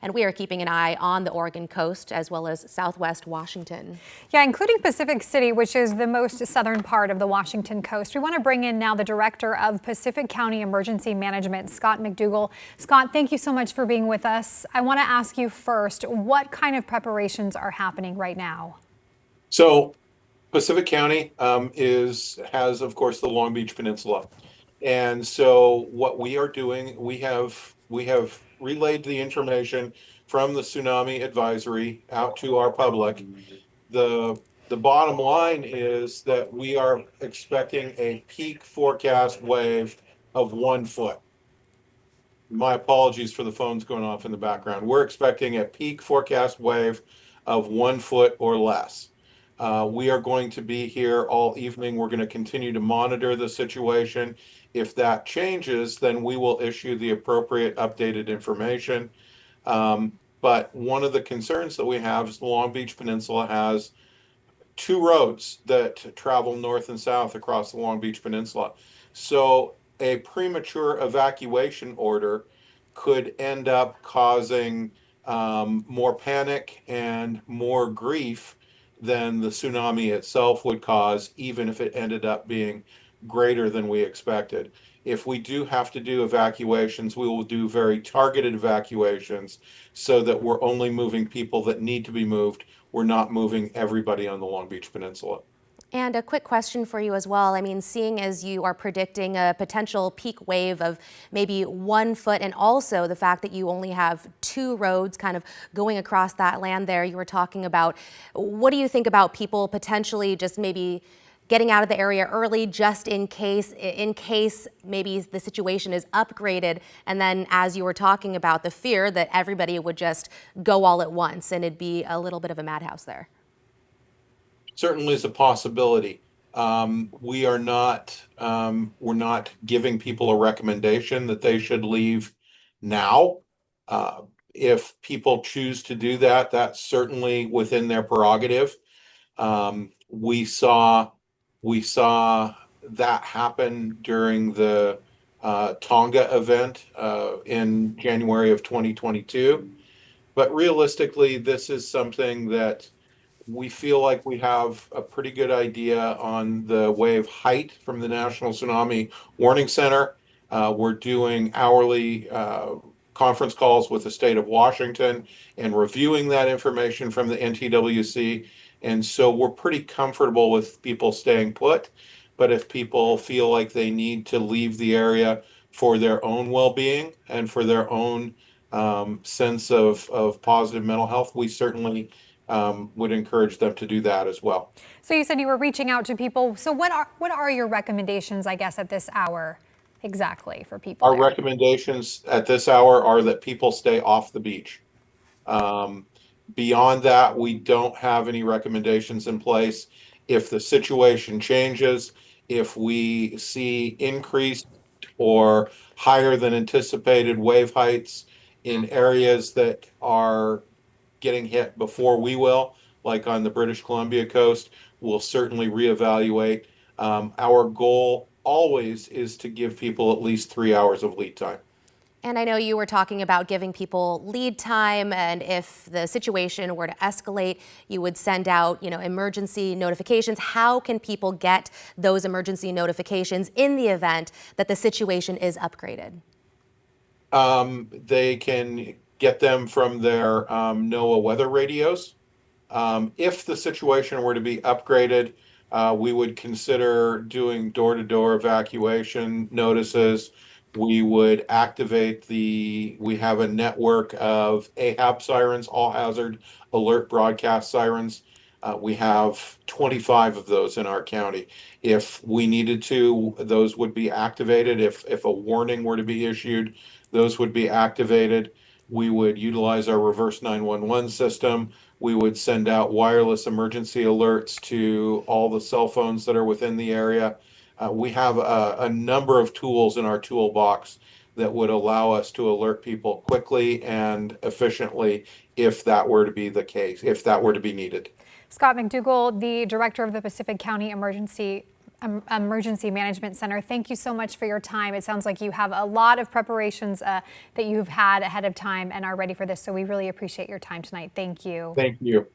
and we are keeping an eye on the Oregon coast as well as southwest Washington. Yeah, including Pacific City, which is the most southern part of the Washington coast. We want to bring in now the Director of Pacific County Emergency Management, Scott McDougall. Scott, thank you so much for being with us. I want to ask you first, what kind of preparations are happening right now? So Pacific County has, of course, the Long Beach Peninsula. And so what we are doing, we have relayed the information from the tsunami advisory out to our public. The bottom line is that we are expecting a peak forecast wave of 1 foot. My apologies for the phones going off in the background. We're expecting a peak forecast wave of 1 foot or less. We are going to be here all evening. We're going to continue to monitor the situation. If that changes, then we will issue the appropriate updated information. But one of the concerns that we have is the Long Beach Peninsula has 2 roads that travel north and south across the Long Beach Peninsula. So a premature evacuation order could end up causing more panic and more grief than the tsunami itself would cause, even if it ended up being greater than we expected. If we do have to do evacuations, we will do very targeted evacuations so that we're only moving people that need to be moved. We're not moving everybody on the Long Beach Peninsula. And a quick question for you as well. I mean, seeing as you are predicting a potential peak wave of maybe 1 foot, and also the fact that you only have 2 roads kind of going across that land there you were talking about, what do you think about people potentially just maybe getting out of the area early just in case maybe the situation is upgraded, and then as you were talking about the fear that everybody would just go all at once and it'd be a little bit of a madhouse there? Certainly is a possibility. We're not giving people a recommendation that they should leave now. If people choose to do that, that's certainly within their prerogative. We saw that happen during the Tonga event in January of 2022. But realistically, this is something that we feel like we have a pretty good idea on the wave height from the National Tsunami Warning Center. We're doing hourly conference calls with the state of Washington and reviewing that information from the NTWC. And so we're pretty comfortable with people staying put. But if people feel like they need to leave the area for their own well-being and for their own sense of positive mental health, we certainly would encourage them to do that as well. So you said you were reaching out to people. So what are your recommendations, I guess, at this hour exactly for people? Our recommendations at this hour are that people stay off the beach. Beyond that, we don't have any recommendations in place. If the situation changes, if we see increased or higher than anticipated wave heights in areas that are getting hit before we will, like on the British Columbia coast, we'll certainly reevaluate. Our goal always is to give people at least 3 hours of lead time. And I know you were talking about giving people lead time, and if the situation were to escalate, you would send out, emergency notifications. How can people get those emergency notifications in the event that the situation is upgraded? They can get them from their NOAA weather radios. If the situation were to be upgraded, we would consider doing door-to-door evacuation notices. We would activate we have a network of AHAB sirens, all hazard alert broadcast sirens. We have 25 of those in our county. If we needed to, those would be activated. If a warning were to be issued, those would be activated. We would utilize our reverse 911 system. We would send out wireless emergency alerts to all the cell phones that are within the area. We have a number of tools in our toolbox that would allow us to alert people quickly and efficiently if that were to be the case, if that were to be needed. Scott McDougall, the Director of the Pacific County Emergency Emergency Management Center. Thank you so much for your time. It sounds like you have a lot of preparations that you've had ahead of time and are ready for this. So we really appreciate your time tonight. Thank you. Thank you.